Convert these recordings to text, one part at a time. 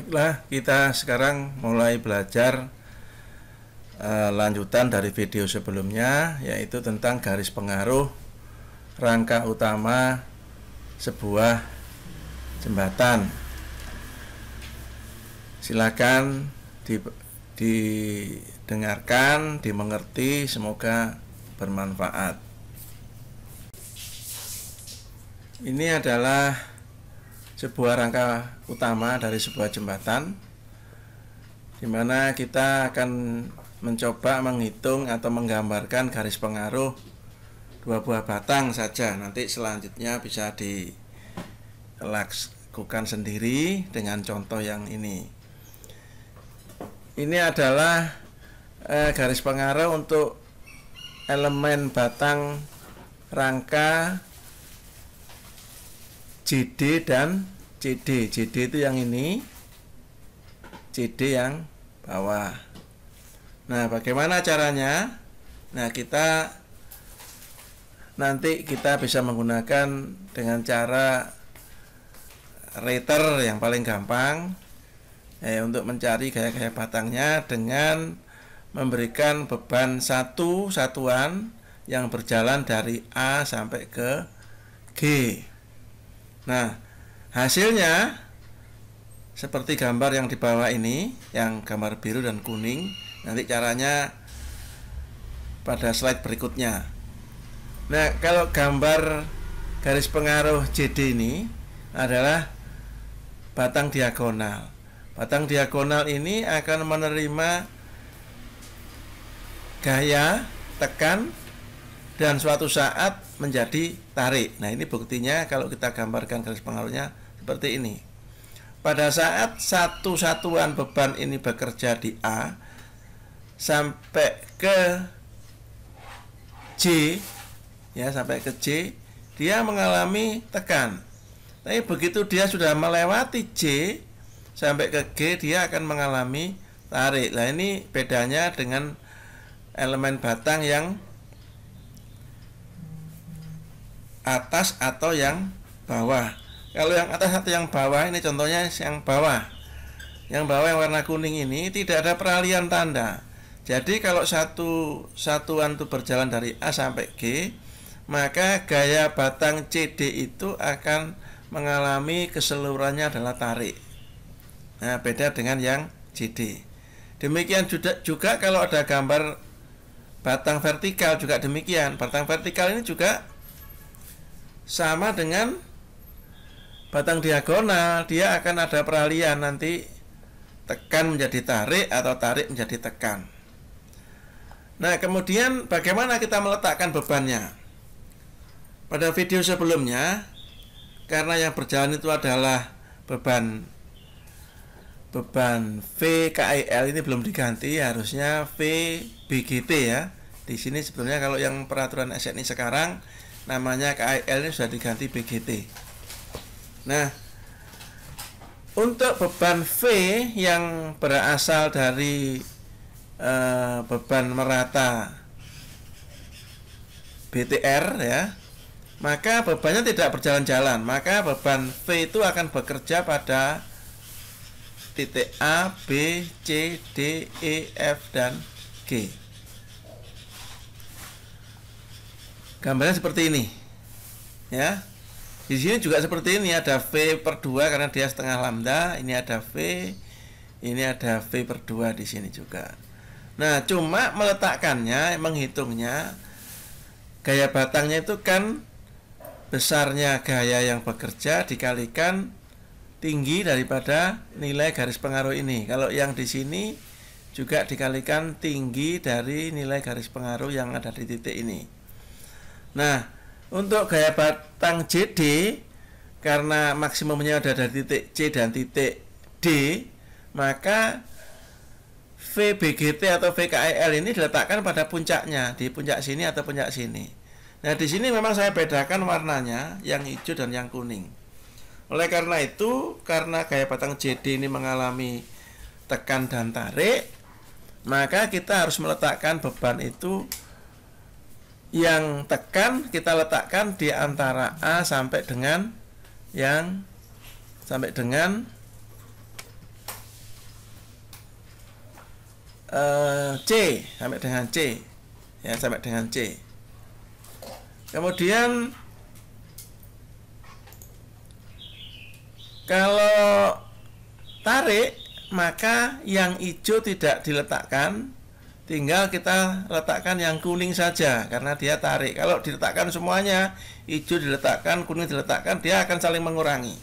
Baiklah, kita sekarang mulai belajar lanjutan dari video sebelumnya, yaitu tentang garis pengaruh rangka utama sebuah jembatan. Silakan didengarkan, dimengerti, semoga bermanfaat. Ini adalah sebuah rangka utama dari sebuah jembatan, di mana kita akan mencoba menghitung atau menggambarkan garis pengaruh dua buah batang saja. Nanti selanjutnya bisa dilakukan sendiri dengan contoh yang ini. Ini adalah garis pengaruh untuk elemen batang rangka JD dan CD. JD itu yang ini, CD yang bawah. Nah, bagaimana caranya? Nah, nanti kita bisa menggunakan dengan cara rater yang paling gampang untuk mencari gaya-gaya batangnya dengan memberikan beban satu satuan yang berjalan dari A sampai ke G. Nah, hasilnya seperti gambar yang di bawah ini, yang gambar biru dan kuning. Nanti caranya pada slide berikutnya. Nah, kalau gambar garis pengaruh JD ini adalah batang diagonal. Batang diagonal ini akan menerima gaya tekan dan suatu saat menjadi tarik. Nah, ini buktinya kalau kita gambarkan garis pengaruhnya seperti ini. Pada saat satu satuan beban ini bekerja di A sampai ke J, ya, sampai ke J, dia mengalami tekan. Tapi begitu dia sudah melewati J sampai ke G, dia akan mengalami tarik. Nah, ini bedanya dengan elemen batang yang atas atau yang bawah. Kalau yang atas atau yang bawah, ini contohnya yang bawah. Yang bawah yang warna kuning ini tidak ada peralihan tanda. Jadi kalau satu satuan itu berjalan dari A sampai G, maka gaya batang CD itu akan mengalami keseluruhannya adalah tarik. Nah, beda dengan yang JD. Demikian juga kalau ada gambar batang vertikal juga demikian. Batang vertikal ini juga sama dengan batang diagonal, dia akan ada peralihan, nanti tekan menjadi tarik atau tarik menjadi tekan. Nah, kemudian bagaimana kita meletakkan bebannya? Pada video sebelumnya, karena yang berjalan itu adalah beban VKIL, ini belum diganti, harusnya VBGT ya. Di sini sebetulnya kalau yang peraturan SNI sekarang namanya KIL ini sudah diganti BGT. Nah, untuk beban V yang berasal dari beban merata BTR ya, maka bebannya tidak berjalan-jalan, maka beban V itu akan bekerja pada titik A, B, C, D, E, F, dan G. Gambarnya seperti ini, ya. Di sini juga seperti ini, ada V per 2 karena dia setengah lambda. Ini ada V, ini ada V per 2 di sini juga. Nah, cuma meletakkannya, menghitungnya, gaya batangnya itu kan besarnya gaya yang bekerja dikalikan tinggi daripada nilai garis pengaruh ini. Kalau yang di sini juga dikalikan tinggi dari nilai garis pengaruh yang ada di titik ini. Nah, untuk gaya batang JD, karena maksimumnya ada dari titik C dan titik D, maka VBGT atau VKIL ini diletakkan pada puncaknya, di puncak sini atau puncak sini. Nah, di sini memang saya bedakan warnanya, yang hijau dan yang kuning. Oleh karena itu, karena gaya batang JD ini mengalami tekan dan tarik, maka kita harus meletakkan beban itu, yang tekan kita letakkan di antara A sampai dengan C sampai dengan C, ya, sampai dengan C. Kemudian kalau tarik, maka yang hijau tidak diletakkan, tinggal kita letakkan yang kuning saja karena dia tarik. Kalau diletakkan semuanya, hijau diletakkan, kuning diletakkan, dia akan saling mengurangi.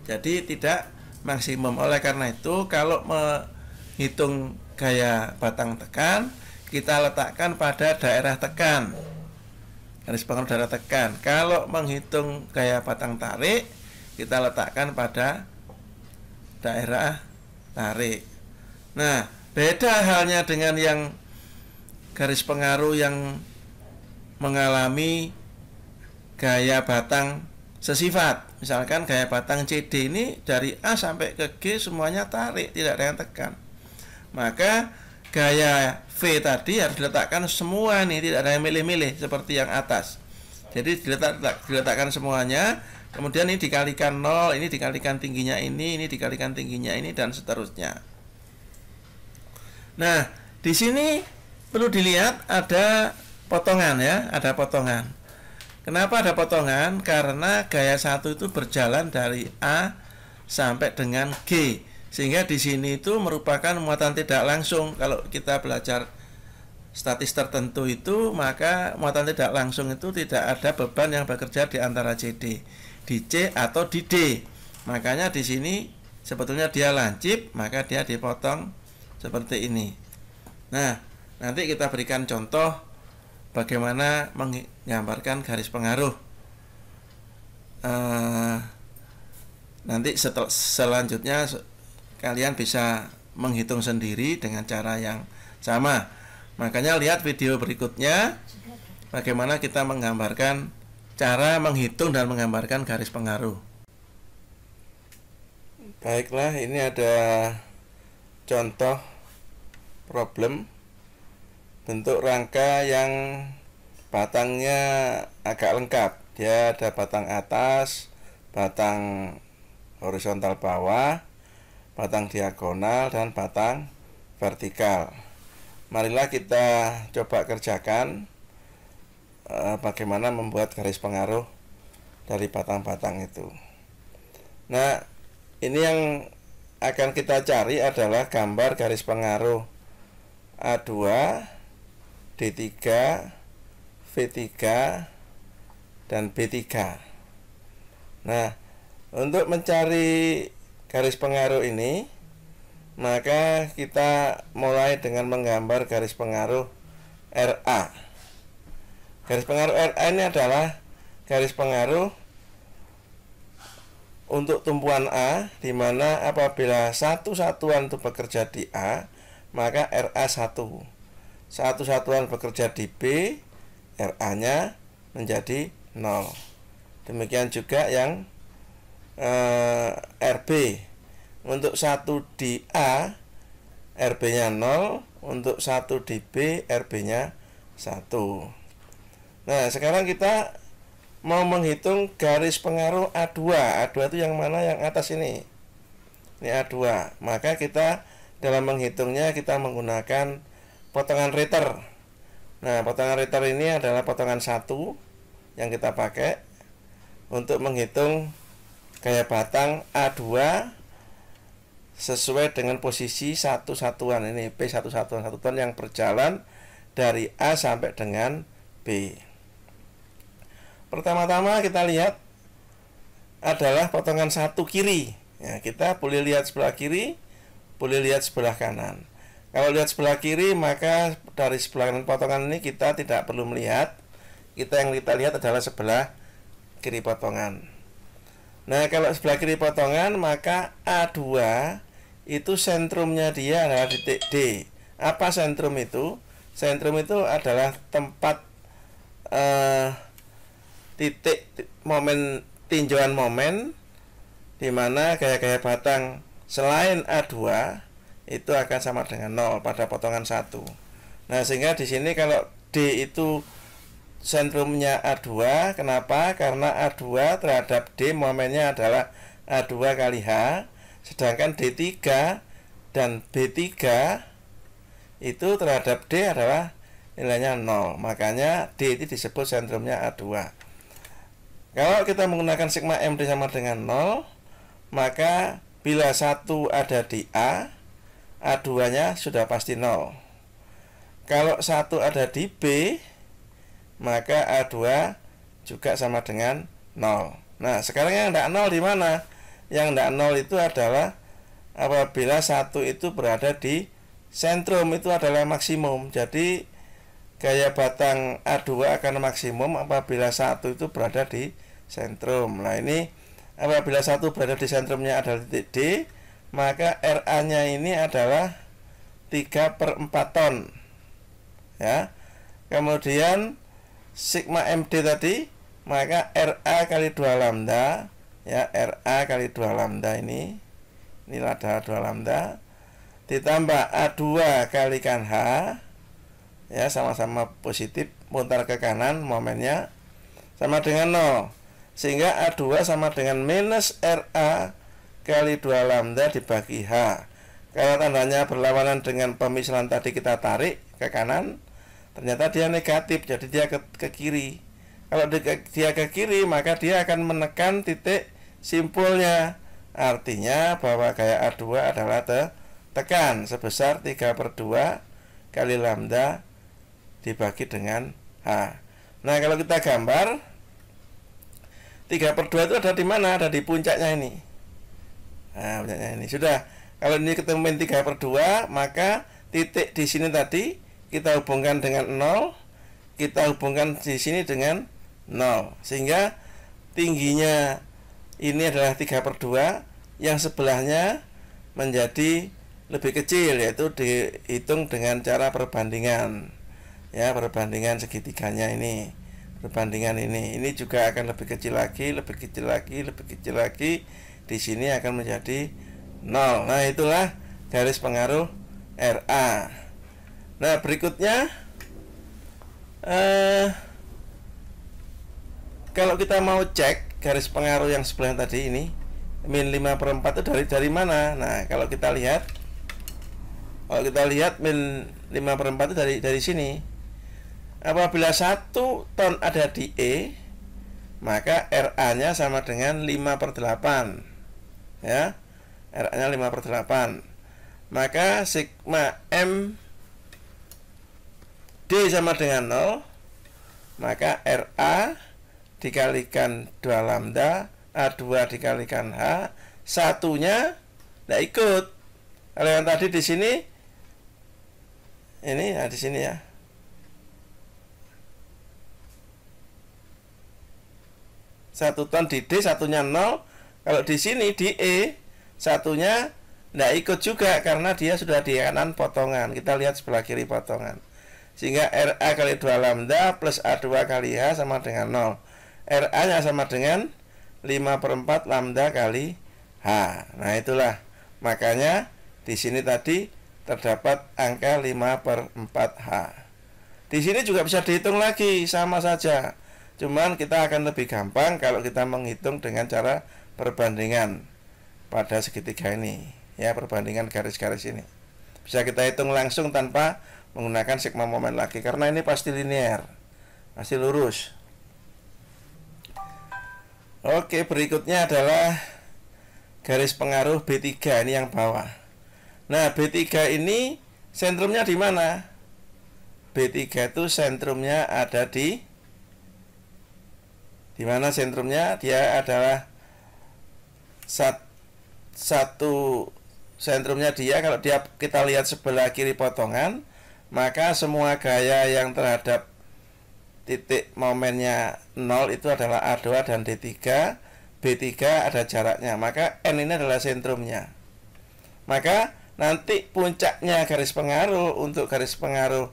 Jadi tidak maksimum. Oleh karena itu, kalau menghitung gaya batang tekan, kita letakkan pada daerah tekan, garis pengaruh daerah tekan. Kalau menghitung gaya batang tarik, kita letakkan pada daerah tarik. Nah, beda halnya dengan yang garis pengaruh yang mengalami gaya batang sesifat. Misalkan gaya batang CD ini dari A sampai ke G semuanya tarik, tidak ada yang tekan. Maka gaya V tadi harus diletakkan semua nih, tidak ada yang milih-milih seperti yang atas. Jadi diletakkan semuanya, kemudian ini dikalikan 0, ini dikalikan tingginya ini dikalikan tingginya ini, dan seterusnya. Nah, di sini perlu dilihat ada potongan, ya, ada potongan. Kenapa ada potongan? Karena gaya 1 itu berjalan dari A sampai dengan G. Sehingga di sini itu merupakan muatan tidak langsung. Kalau kita belajar statis tertentu itu, maka muatan tidak langsung itu tidak ada beban yang bekerja di antara CD, di C atau di D. Makanya di sini sebetulnya dia lancip, maka dia dipotong seperti ini. Nah, nanti kita berikan contoh bagaimana menggambarkan garis pengaruh. Nanti selanjutnya kalian bisa menghitung sendiri dengan cara yang sama. Makanya lihat video berikutnya bagaimana kita menggambarkan cara menghitung dan menggambarkan garis pengaruh. Baiklah, ini ada contoh problem bentuk rangka yang batangnya agak lengkap. Dia ada batang atas, batang horizontal bawah, batang diagonal, dan batang vertikal. Marilah kita coba kerjakan bagaimana membuat garis pengaruh dari batang-batang itu. Nah, ini yang akan kita cari adalah gambar garis pengaruh A2, D3, V3, dan B3. Nah, untuk mencari garis pengaruh ini, maka kita mulai dengan menggambar garis pengaruh RA. Garis pengaruh RA ini adalah garis pengaruh untuk tumpuan A, di mana apabila satu satuan itu bekerja di A, maka RA1. Satu satuan bekerja di B, RA-nya menjadi 0. Demikian juga yang RB. Untuk 1 di A, RB-nya 0. Untuk 1 di B, RB-nya 1. Nah, sekarang kita mau menghitung garis pengaruh A2. A2 itu yang mana? Yang atas ini. Ini A2. Maka kita dalam menghitungnya kita menggunakan potongan Ritter. Nah, potongan Ritter ini adalah potongan 1 yang kita pakai untuk menghitung gaya batang A2 sesuai dengan posisi satu satuan ini, P satu satuan yang berjalan dari A sampai dengan B. Pertama-tama kita lihat adalah potongan 1 kiri. Ya, kita boleh lihat sebelah kiri, boleh lihat sebelah kanan. Kalau lihat sebelah kiri, maka dari sebelah kanan potongan ini kita tidak perlu melihat. Yang kita lihat adalah sebelah kiri potongan. Nah, kalau sebelah kiri potongan, maka A2 itu sentrumnya dia adalah titik D. Apa sentrum itu? Sentrum itu adalah tempat titik momen, tinjauan momen, di mana gaya-gaya batang selain A2 itu akan sama dengan 0 pada potongan 1. Nah, sehingga di sini kalau D itu sentrumnya A2, kenapa? Karena A2 terhadap D momennya adalah A2 kali H, sedangkan D3 dan B3 itu terhadap D adalah nilainya 0. Makanya D itu disebut sentrumnya A2. Kalau kita menggunakan sigma MD sama dengan 0, maka bila 1 ada di A, A2-nya sudah pasti 0. Kalau 1 ada di B, maka A2 juga sama dengan 0. Nah, sekarang yang tidak 0 di mana? Yang tidak 0 itu adalah apabila 1 itu berada di sentrum, itu adalah maksimum. Jadi gaya batang A2 akan maksimum apabila 1 itu berada di sentrum. Nah, ini apabila 1 berada di sentrumnya adalah titik D, maka RA-nya ini adalah 3/4 ton. Ya. Kemudian sigma MD tadi, maka RA kali 2 lambda, ya, RA kali 2 lambda ini adalah 2 lambda ditambah A2 kalikan H, ya, sama-sama positif, putar ke kanan momennya sama dengan 0, sehingga A2 sama dengan minus RA kali 2 lambda dibagi H. Kalau tandanya berlawanan dengan pemisahan tadi, kita tarik ke kanan, ternyata dia negatif, jadi dia ke kiri. Kalau dia ke kiri, maka dia akan menekan titik simpulnya. Artinya bahwa gaya A2 adalah tekan sebesar 3/2 kali lambda dibagi dengan H. Nah, kalau kita gambar 3/2 itu ada di mana? Ada di puncaknya ini. Nah, puncaknya ini. Sudah, kalau ini ketemuin 3/2, maka titik di sini tadi kita hubungkan dengan 0, kita hubungkan di sini dengan 0, sehingga tingginya ini adalah 3/2, yang sebelahnya menjadi lebih kecil, yaitu dihitung dengan cara perbandingan, ya, perbandingan segitiganya ini, perbandingan ini juga akan lebih kecil lagi, lebih kecil lagi, lebih kecil lagi, di sini akan menjadi 0. Nah, itulah garis pengaruh RA. Nah, berikutnya kalau kita mau cek garis pengaruh yang sebelah tadi ini, min 5/4 itu dari mana? Nah, kalau kita lihat min 5/4 itu dari sini. Apabila 1 ton ada di E, maka RA-nya sama dengan 5/8. Ya. RA-nya 5/8. Maka sigma M D sama dengan 0, maka RA dikalikan 2 lambda, A2 dikalikan H, satunya tidak ikut. Kalau yang tadi di sini, ini, nah, di sini ya, satu ton di D, satunya 0. Kalau di sini di E, satunya tidak ikut juga karena dia sudah di kanan potongan. Kita lihat sebelah kiri potongan. Sehingga RA kali 2 lambda plus A2 kali H sama dengan 0. RA-nya sama dengan 5/4 lambda kali H. Nah, itulah makanya di sini tadi terdapat angka 5/4 H. Di sini juga bisa dihitung lagi, sama saja. Cuman kita akan lebih gampang kalau kita menghitung dengan cara perbandingan pada segitiga ini, ya, perbandingan garis-garis ini. Bisa kita hitung langsung tanpa menggunakan sigma momen lagi, karena ini pasti linear, pasti lurus. Oke, berikutnya adalah garis pengaruh B3, ini yang bawah. Nah, B3 ini sentrumnya di mana? B3 itu sentrumnya ada di mana sentrumnya? Dia adalah satu sentrumnya dia, kalau kita lihat sebelah kiri potongan, maka semua gaya yang terhadap titik momennya 0 itu adalah A2 dan D3. B3 ada jaraknya, maka N ini adalah sentrumnya. Maka nanti puncaknya garis pengaruh untuk garis pengaruh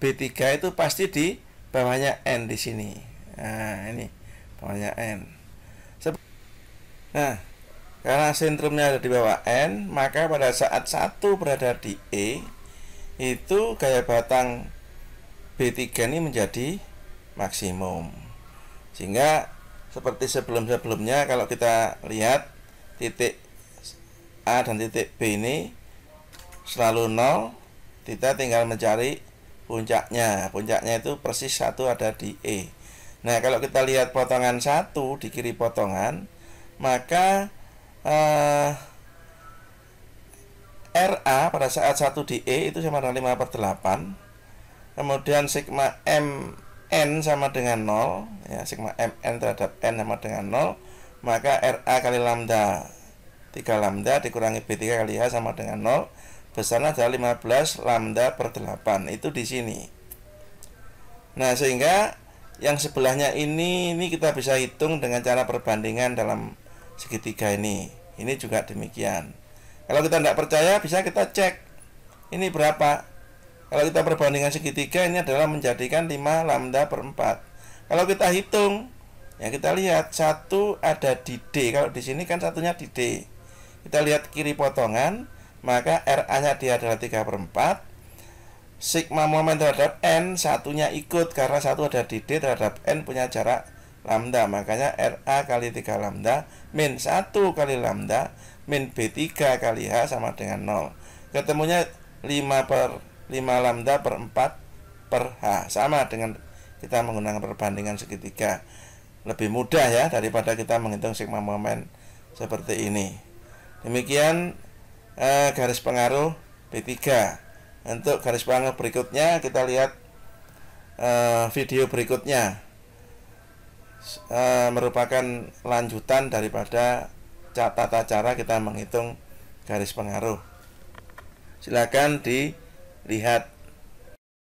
B3 itu pasti di bawahnya N di sini. Nah, ini bawahnya N. Nah, karena sentrumnya ada di bawah N, maka pada saat 1 berada di E, itu gaya batang B3 ini menjadi maksimum. Sehingga seperti sebelum-sebelumnya, kalau kita lihat titik A dan titik B ini selalu 0, Kita tinggal mencari puncaknya. Puncaknya itu persis 1 ada di E. Nah, kalau kita lihat potongan 1 di kiri potongan, maka RA pada saat 1 di E itu sama dengan 5/8. Kemudian sigma MN sama dengan 0, ya, sigma MN terhadap N sama dengan 0, maka RA kali lambda 3 lambda dikurangi B3 kali H sama dengan 0. Besarnya adalah 15 lambda per 8. Itu di sini. Nah, sehingga yang sebelahnya ini kita bisa hitung dengan cara perbandingan dalam segitiga ini. Ini juga demikian. Kalau kita tidak percaya, bisa kita cek ini berapa. Kalau kita perbandingan segitiga, ini adalah menjadikan 5 lambda per 4. Kalau kita hitung, ya kita lihat 1 ada di D. Kalau di sini kan satunya di D. Kita lihat kiri potongan, maka RA-nya dia adalah 3/4. Sigma momen terhadap N, satunya ikut karena 1 ada di D terhadap N punya jarak lambda. Makanya RA kali 3 lambda min 1 kali lambda min B3 kali H sama dengan 0. Ketemunya 5 lambda per 4 per H. Sama dengan kita menggunakan perbandingan segitiga. Lebih mudah ya daripada kita menghitung sigma momen seperti ini. Demikian garis pengaruh B3. Untuk garis pengaruh berikutnya kita lihat video berikutnya. Merupakan lanjutan daripada tata cara kita menghitung garis pengaruh. Silakan dilihat